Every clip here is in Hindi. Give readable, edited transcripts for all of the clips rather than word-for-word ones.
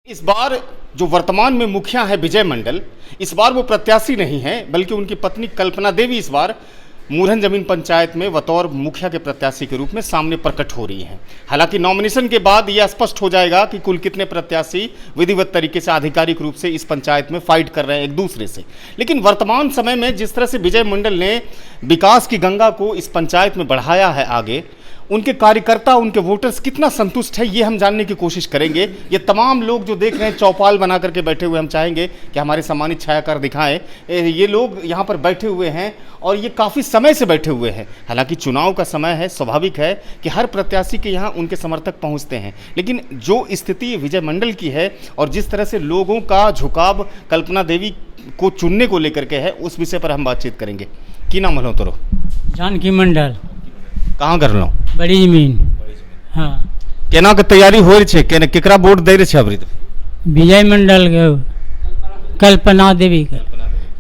इस बार जो वर्तमान में मुखिया है विजय मंडल, इस बार वो प्रत्याशी नहीं है बल्कि उनकी पत्नी कल्पना देवी इस बार मुरहन जमीन पंचायत में बतौर मुखिया के प्रत्याशी के रूप में सामने प्रकट हो रही हैं। हालांकि नॉमिनेशन के बाद यह स्पष्ट हो जाएगा कि कुल कितने प्रत्याशी विधिवत तरीके से आधिकारिक रूप से इस पंचायत में फाइट कर रहे हैं एक दूसरे से। लेकिन वर्तमान समय में जिस तरह से विजय मंडल ने विकास की गंगा को इस पंचायत में बढ़ाया है आगे, उनके कार्यकर्ता, उनके वोटर्स कितना संतुष्ट है ये हम जानने की कोशिश करेंगे। ये तमाम लोग जो देख रहे हैं चौपाल बना करके बैठे हुए, हम चाहेंगे कि हमारे सम्मानित छायाकार दिखाएं। ये लोग यहाँ पर बैठे हुए हैं और ये काफ़ी समय से बैठे हुए हैं। हालांकि चुनाव का समय है, स्वाभाविक है कि हर प्रत्याशी के यहाँ उनके समर्थक पहुँचते हैं, लेकिन जो स्थिति विजय मंडल की है और जिस तरह से लोगों का झुकाव कल्पना देवी को चुनने को लेकर के है, उस विषय पर हम बातचीत करेंगे। की नाम हलो तोरो? जानकी मंडल। कहाँ कर लो? बड़ी जमीन। हाँ। केना के तैयारी हो रही है? केकरा वोट दे रहे अबरी? विजय मंडल के, कल्पना देवी के।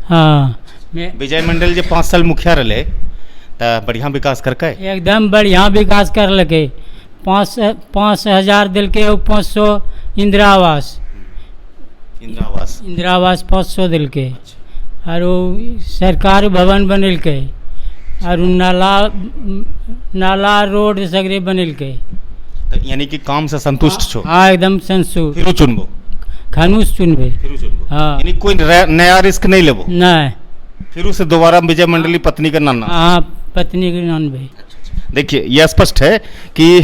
हाँ। विजय मंडल जो 5 साल मुखिया रहे तो बढ़िया विकास करके एकदम बढ़िया विकास कर लगे। 5,000 दिल के 500 इंदिरा आवास 500 दिल के। और सरकार भवन बनल के और नाला रोड सगरे बनल के। यानी कि काम से संतुष्ट छो? हाँ, एकदम संतुष्ट। फिर चुनबो? खानुस चुनबे। हाँ। यानी कोई नया रिस्क नहीं लेबो? नहीं। फिर से दोबारा विजय मंडल की पत्नी का नाम? हाँ, पत्नी के नाम भाई। देखिए, यह स्पष्ट है कि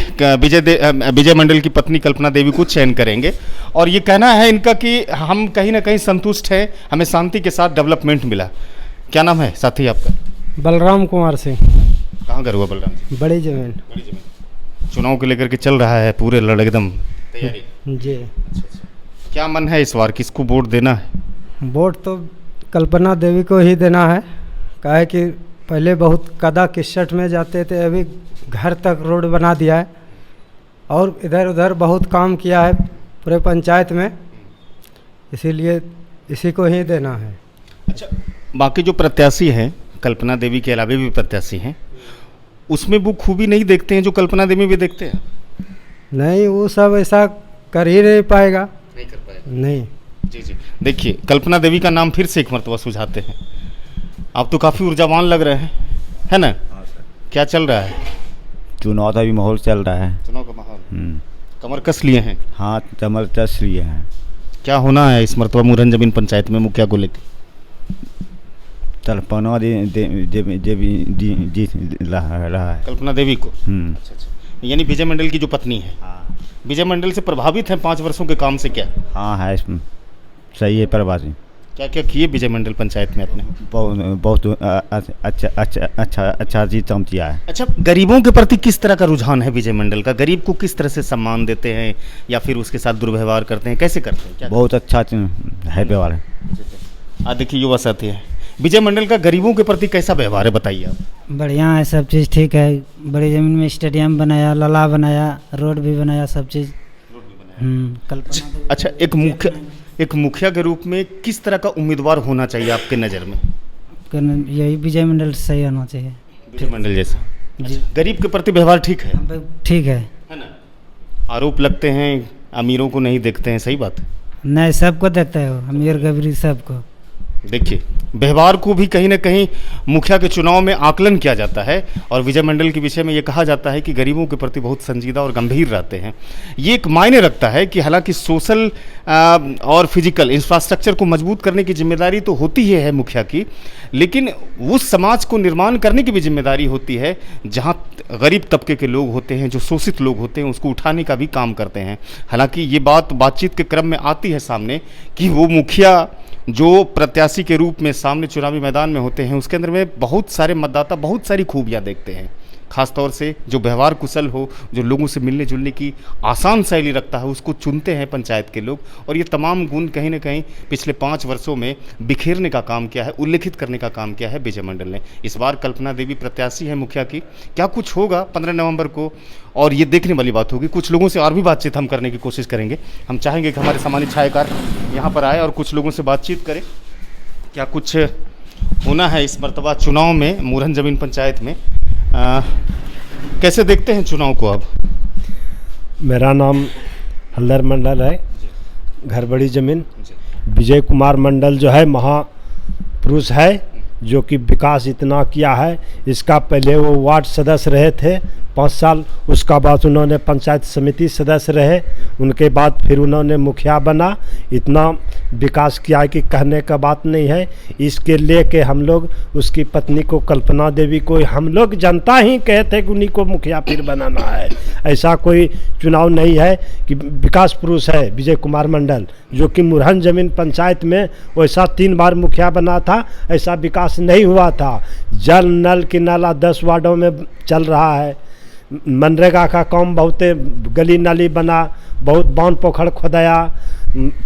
विजय मंडल की पत्नी कल्पना देवी को चयन करेंगे और ये कहना है इनका कि हम कहीं ना कहीं संतुष्ट हैं, हमें शांति के साथ डेवलपमेंट मिला। क्या नाम है साथी आपका? बलराम कुमार सिंह। कहाँ घर हुआ बलराम? बड़ी जमीन। चुनाव को लेकर के चल रहा है पूरे लड़ एकदम तैयारी जी। क्या मन है इस बार, किसको वोट देना है? वोट तो कल्पना देवी को ही देना है। काहे कि पहले बहुत कदा किस्सट में जाते थे, अभी घर तक रोड बना दिया है और इधर उधर बहुत काम किया है पूरे पंचायत में, इसीलिए इसी को ही देना है। अच्छा, बाकी जो प्रत्याशी हैं, कल्पना देवी के अलावा भी प्रत्याशी हैं, उसमें वो खूबी नहीं देखते हैं जो कल्पना देवी भी देखते हैं? नहीं, वो सब ऐसा कर ही नहीं पाएगा। नहीं कर पाएगा? नहीं। जी जी। देखिए, कल्पना देवी का नाम फिर से एक मरतबा सुझाते हैं। आप तो काफ़ी ऊर्जावान लग रहे हैं, है ना? क्या चल रहा है? चुनाव का भी माहौल चल रहा है। चुनाव का माहौल। कमर कस लिए हैं? हाँ, कमर कस लिए हैं। क्या होना है इस मरतबा मुरहन जमीन पंचायत में मुखिया को लेकर? कल्पना जीत रहा है। कल्पना देवी को? अच्छा। यानी विजय मंडल की जो पत्नी है। हाँ। विजय मंडल से प्रभावित है 5 वर्षों के काम से क्या? हाँ है, सही है। प्रभावित क्या क्या किए विजय मंडल पंचायत में अपने? बहुत अच्छा चीज काम किया है। अच्छा, गरीबों के प्रति किस तरह का रुझान है विजय मंडल का? गरीब को किस तरह से सम्मान देते हैं या फिर उसके साथ दुर्व्यवहार करते हैं, कैसे करते हैं? बहुत अच्छा है व्यवहार है। देखिए, युवा साथी है, विजय मंडल का गरीबों के प्रति कैसा व्यवहार है, बताइए आप। बढ़िया है, सब चीज़ ठीक है। बड़ी जमीन में स्टेडियम बनाया, लला बनाया, रोड भी बनाया, सब चीज़। अच्छा, एक मुखिया के रूप में किस तरह का उम्मीदवार होना चाहिए आपके नज़र में? यही विजय मंडल सही होना चाहिए। विजय मंडल जैसा। अच्छा, गरीब के प्रति व्यवहार ठीक है? ठीक है ना? आरोप लगते हैं अमीरों को नहीं देखते हैं, सही बात है? नहीं, सबको देखता है, अमीर गरीब सबको। देखिए, व्यवहार को भी कहीं ना कहीं मुखिया के चुनाव में आकलन किया जाता है और विजय मंडल के विषय में ये कहा जाता है कि गरीबों के प्रति बहुत संजीदा और गंभीर रहते हैं। ये एक मायने रखता है कि हालांकि सोशल और फिजिकल इंफ्रास्ट्रक्चर को मजबूत करने की जिम्मेदारी तो होती ही है मुखिया की, लेकिन उस समाज को निर्माण करने की भी जिम्मेदारी होती है जहाँ गरीब तबके के लोग होते हैं, जो शोषित लोग होते हैं, उसको उठाने का भी काम करते हैं। हालांकि ये बातचीत के क्रम में आती है सामने कि वो मुखिया जो प्रत्याशी के रूप में सामने चुनावी मैदान में होते हैं, उसके अंदर में बहुत सारे मतदाता बहुत सारी खूबियां देखते हैं। खासतौर से जो व्यवहार कुशल हो, जो लोगों से मिलने जुलने की आसान शैली रखता है, उसको चुनते हैं पंचायत के लोग। और ये तमाम गुण कहीं ना कहीं पिछले 5 वर्षों में बिखेरने का काम किया है, उल्लेखित करने का काम किया है विजय मंडल ने। इस बार कल्पना देवी प्रत्याशी है मुखिया की। क्या कुछ होगा 15 नवंबर को, और ये देखने वाली बात होगी। कुछ लोगों से और भी बातचीत हम करने की कोशिश करेंगे। हम चाहेंगे कि हमारे सम्मानित छायाकार यहाँ पर आए और कुछ लोगों से बातचीत करें। क्या कुछ होना है इस मरतबा चुनाव में मुरहन जमीन पंचायत में? कैसे देखते हैं चुनाव को आप? मेरा नाम हल्दर मंडल है। घर बड़ी ज़मीन। विजय कुमार मंडल जो है महापुरुष है, जो कि विकास इतना किया है। इसका पहले वो वार्ड सदस्य रहे थे 5 साल, उसका बाद उन्होंने पंचायत समिति सदस्य रहे, उनके बाद फिर उन्होंने मुखिया बना। इतना विकास किया कि कहने का बात नहीं है। इसके लेके हम लोग उसकी पत्नी को, कल्पना देवी को, हम लोग जनता ही कहते कि उन्हीं को मुखिया फिर बनाना है। ऐसा कोई चुनाव नहीं है कि विकास पुरुष है विजय कुमार मंडल, जो कि मुरहन ज़मीन पंचायत में वैसा 3 बार मुखिया बना था, ऐसा विकास नहीं हुआ था। जल नल की नाला 10 वार्डों में चल रहा है। मनरेगा का काम बहुत, गली नाली बना, बहुत बांध पोखर खोदाया,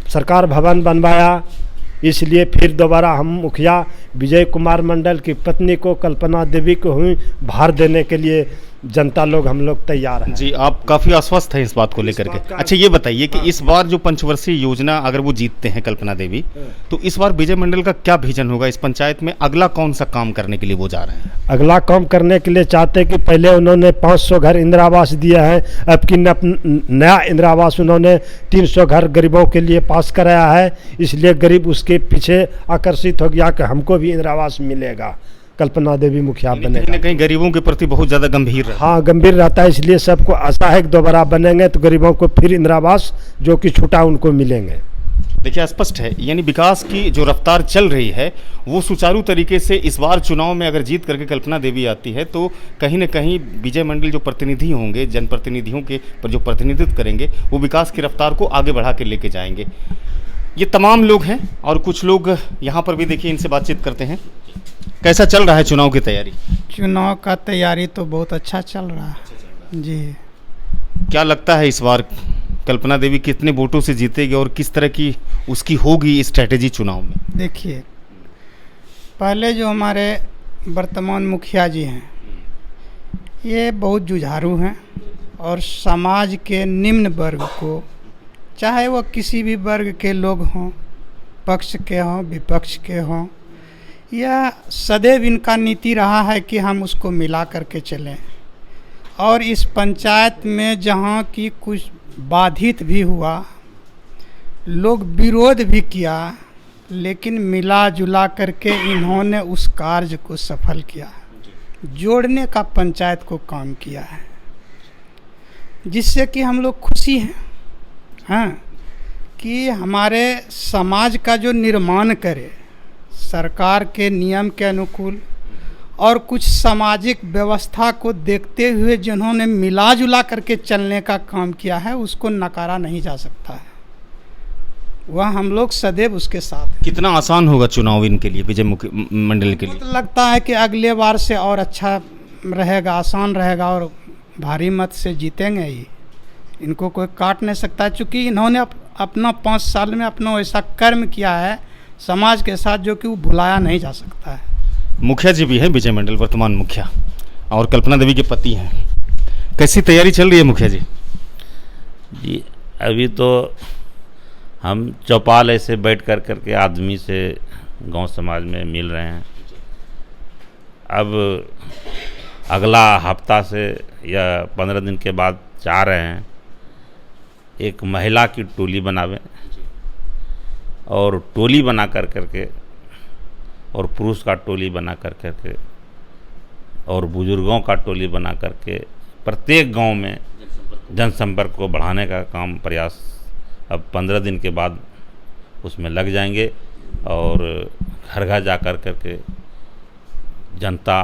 सरकार भवन बनवाया। इसलिए फिर दोबारा हम मुखिया विजय कुमार मंडल की पत्नी को, कल्पना देवी को हुई भार देने के लिए जनता लोग, हम लोग तैयार हैं। जी, आप काफ़ी आश्वस्त हैं इस बात को लेकर के। अच्छा, ये बताइए कि इस बार जो पंचवर्षीय योजना अगर वो जीतते हैं कल्पना देवी, तो इस बार विजय मंडल का क्या विजन होगा इस पंचायत में? अगला कौन सा काम करने के लिए वो जा रहे हैं? अगला काम करने के लिए चाहते कि पहले उन्होंने 500 घर इंदिरा आवास दिया है, अब की नया इंदिरा आवास उन्होंने 300 घर गरीबों के लिए पास कराया है। इसलिए गरीब उसके पीछे आकर्षित हो गया कि हमको भी इंदिरा आवास मिलेगा, कल्पना देवी मुखिया बनेगा। कहीं न कहीं गरीबों के प्रति बहुत ज़्यादा गंभीर है। हाँ, गंभीर रहता है। इसलिए सबको आशा है कि दोबारा बनेंगे तो गरीबों को फिर इंदिरा आवास जो कि छूटा उनको मिलेंगे। देखिए, स्पष्ट है, यानी विकास की जो रफ्तार चल रही है वो सुचारू तरीके से इस बार चुनाव में अगर जीत करके कल्पना देवी आती है तो कहीं न कहीं विजय मंडल जो प्रतिनिधि होंगे, जनप्रतिनिधियों के पर जो प्रतिनिधित्व करेंगे, वो विकास की रफ्तार को आगे बढ़ा के लेके जाएंगे। ये तमाम लोग हैं और कुछ लोग यहाँ पर भी देखिए, इनसे बातचीत करते हैं। कैसा चल रहा है चुनाव की तैयारी? चुनाव का तैयारी तो बहुत अच्छा चल रहा है जी। क्या लगता है इस बार कल्पना देवी कितने वोटों से जीतेगी और किस तरह की उसकी होगी स्ट्रैटेजी चुनाव में? देखिए, पहले जो हमारे वर्तमान मुखिया जी हैं, ये बहुत जुझारू हैं और समाज के निम्न वर्ग को, चाहे वो किसी भी वर्ग के लोग हों, पक्ष के हों, विपक्ष के हों, यह सदैव इनका नीति रहा है कि हम उसको मिला करके चलें। और इस पंचायत में जहाँ की कुछ बाधित भी हुआ, लोग विरोध भी किया, लेकिन मिला जुला करके इन्होंने उस कार्य को सफल किया, जोड़ने का पंचायत को काम किया है, जिससे कि हम लोग खुशी हैं। हाँ, कि हमारे समाज का जो निर्माण करे सरकार के नियम के अनुकूल और कुछ सामाजिक व्यवस्था को देखते हुए जिन्होंने मिला जुला करके चलने का काम किया है, उसको नकारा नहीं जा सकता है। वह हम लोग सदैव उसके साथ हैं। कितना आसान होगा चुनाव इनके लिए, विजय मंडल के लिए? तो लगता है कि अगले बार से और अच्छा रहेगा, आसान रहेगा और भारी मत से जीतेंगे ही। इनको कोई काट नहीं सकता, चूँकि इन्होंने अपना 5 साल में अपना ऐसा कर्म किया है समाज के साथ, जो कि वो भुलाया नहीं जा सकता है। मुखिया जी भी हैं विजय मंडल, वर्तमान मुखिया, और कल्पना देवी के पति हैं। कैसी तैयारी चल रही है मुखिया जी? जी, अभी तो हम चौपाल ऐसे बैठ कर करके आदमी से गांव समाज में मिल रहे हैं। अब अगला हफ्ता से या 15 दिन के बाद चाह रहे हैं एक महिला की टोली बनावें और टोली बना कर करके और पुरुष का टोली बना कर करके और बुजुर्गों का टोली बना करके प्रत्येक गांव में जनसंपर्क को बढ़ाने का काम प्रयास अब 15 दिन के बाद उसमें लग जाएंगे और घर घर जा कर करके जनता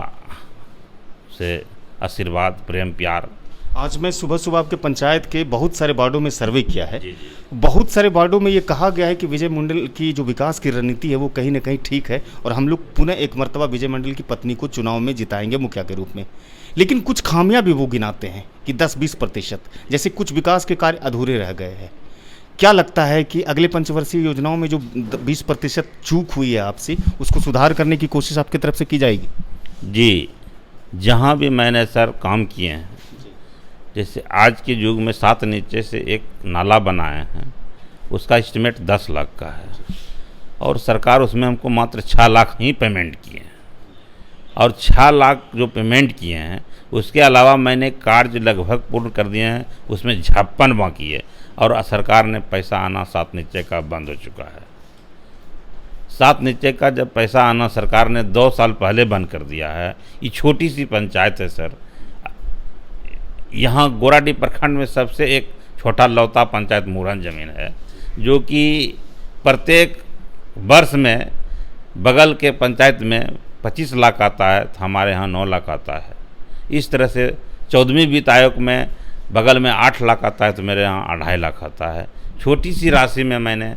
से आशीर्वाद, प्रेम, प्यार। आज मैं सुबह सुबह आपके पंचायत के बहुत सारे वार्डों में सर्वे किया है। बहुत सारे वार्डों में ये कहा गया है कि विजय मंडल की जो विकास की रणनीति है वो कहीं ना कहीं ठीक है और हम लोग पुनः एक मर्तबा विजय मंडल की पत्नी को चुनाव में जिताएंगे मुखिया के रूप में। लेकिन कुछ खामियां भी वो गिनाते हैं कि 10-20%, जैसे कुछ विकास के कार्य अधूरे रह गए हैं। क्या लगता है कि अगले पंचवर्षीय योजनाओं में जो 20% चूक हुई है आपसे, उसको सुधार करने की कोशिश आपकी तरफ से की जाएगी? जी, जहाँ भी मैंने सर काम किए हैं, जैसे आज के युग में 7 नीचे से एक नाला बनाए हैं, उसका एस्टिमेट 10 लाख का है और सरकार उसमें हमको मात्र 6 लाख ही पेमेंट किए हैं। और 6 लाख जो पेमेंट किए हैं, उसके अलावा मैंने कार्य लगभग पूर्ण कर दिए हैं, उसमें 56 बाकी है। और सरकार ने पैसा आना 7 निश्चय का बंद हो चुका है। 7 निश्चय का जब पैसा आना सरकार ने 2 साल पहले बंद कर दिया है। ये छोटी सी पंचायत है सर, यहाँ गोराडीह प्रखंड में सबसे एक छोटा लौता पंचायत मुरहन ज़मीन है, जो कि प्रत्येक वर्ष में बगल के पंचायत में 25 लाख आता है, तो हमारे यहाँ 9 लाख आता है। इस तरह से 14वीं वित्त आयोग में बगल में 8 लाख आता है, तो मेरे यहाँ 2.5 लाख आता है। छोटी सी राशि में मैंने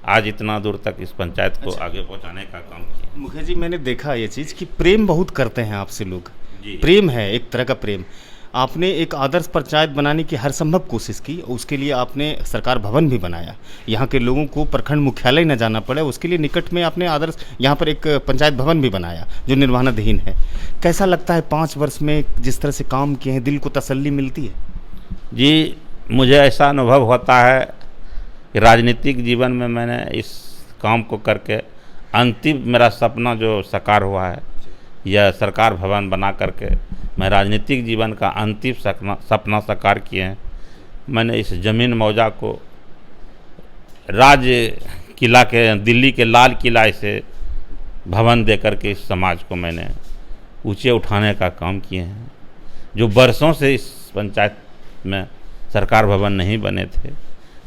आज इतना दूर तक इस पंचायत को आगे पहुंचाने का काम किया। मुखिया जी, मैंने देखा ये चीज़ कि प्रेम बहुत करते हैं आपसे लोग। जी। प्रेम है, एक तरह का प्रेम। आपने एक आदर्श पंचायत बनाने की हर संभव कोशिश की, उसके लिए आपने सरकार भवन भी बनाया। यहाँ के लोगों को प्रखंड मुख्यालय न जाना पड़े, उसके लिए निकट में आपने आदर्श यहाँ पर एक पंचायत भवन भी बनाया जो निर्माणाधीन है। कैसा लगता है 5 वर्ष में जिस तरह से काम किए हैं, दिल को तसल्ली मिलती है? जी, मुझे ऐसा अनुभव होता है कि राजनीतिक जीवन में मैंने इस काम को करके अंतिम मेरा सपना जो साकार हुआ है, यह सरकार भवन बना करके मैं राजनीतिक जीवन का अंतिम सपना साकार किए हैं। मैंने इस ज़मीन मौजा को राज किला के, दिल्ली के लाल किला से भवन दे करके इस समाज को मैंने ऊंचे उठाने का काम किए हैं। जो वर्षों से इस पंचायत में सरकार भवन नहीं बने थे,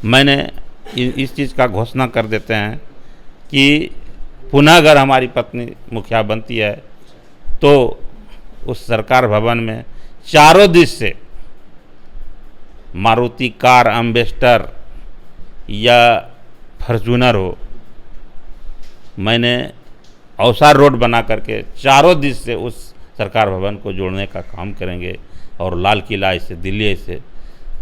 मैंने इस चीज़ का घोषणा कर देते हैं कि पुनः अगर हमारी पत्नी मुखिया बनती है तो उस सरकार भवन में चारों दिश से मारुति कार, एम्बेसडर या फॉर्च्यूनर हो, मैंने अवसार रोड बना करके चारों दिश से उस सरकार भवन को जोड़ने का काम करेंगे और लाल किला से, दिल्ली से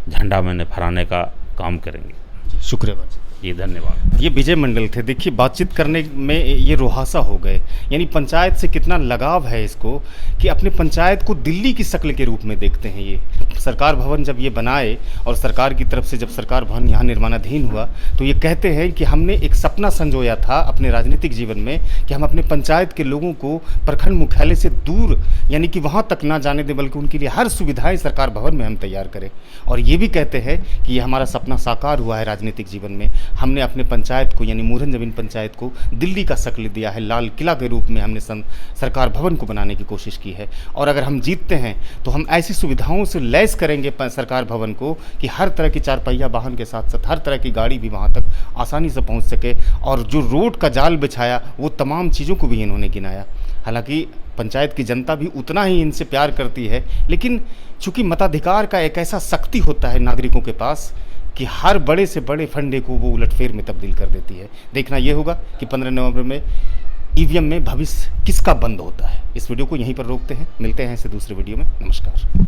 झंडा मैंने फहराने का काम करेंगे। शुक्रिया बाजी। जी, धन्यवाद। ये विजय मंडल थे। देखिए, बातचीत करने में ये रोहासा हो गए, यानी पंचायत से कितना लगाव है इसको कि अपने पंचायत को दिल्ली की शक्ल के रूप में देखते हैं। ये सरकार भवन जब ये बनाए और सरकार की तरफ से जब सरकार भवन यहाँ निर्माणाधीन हुआ, तो ये कहते हैं कि हमने एक सपना संजोया था अपने राजनीतिक जीवन में कि हम अपने पंचायत के लोगों को प्रखंड मुख्यालय से दूर, यानी कि वहाँ तक ना जाने दें, बल्कि उनके लिए हर सुविधाएँ सरकार भवन में हम तैयार करें। और ये भी कहते हैं कि ये हमारा सपना साकार हुआ है राजनीतिक जीवन में। हमने अपने पंचायत को, यानी मुरहन ज़मीन पंचायत को दिल्ली का शक्ल दिया है, लाल किला के रूप में हमने सरकार भवन को बनाने की कोशिश की है। और अगर हम जीतते हैं तो हम ऐसी सुविधाओं से लैस करेंगे सरकार भवन को कि हर तरह की 4 पहिया वाहन के साथ साथ हर तरह की गाड़ी भी वहाँ तक आसानी से पहुँच सके। और जो रोड का जाल बिछाया, वो तमाम चीज़ों को भी इन्होंने गिनाया। हालांकि पंचायत की जनता भी उतना ही इनसे प्यार करती है, लेकिन चूँकि मताधिकार का एक ऐसा शक्ति होता है नागरिकों के पास कि हर बड़े से बड़े फंडे को वो उलटफेर में तब्दील कर देती है। देखना ये होगा कि 15 नवंबर में ईवीएम में भविष्य किसका बंद होता है। इस वीडियो को यहीं पर रोकते हैं, मिलते हैं इससे दूसरे वीडियो में। नमस्कार।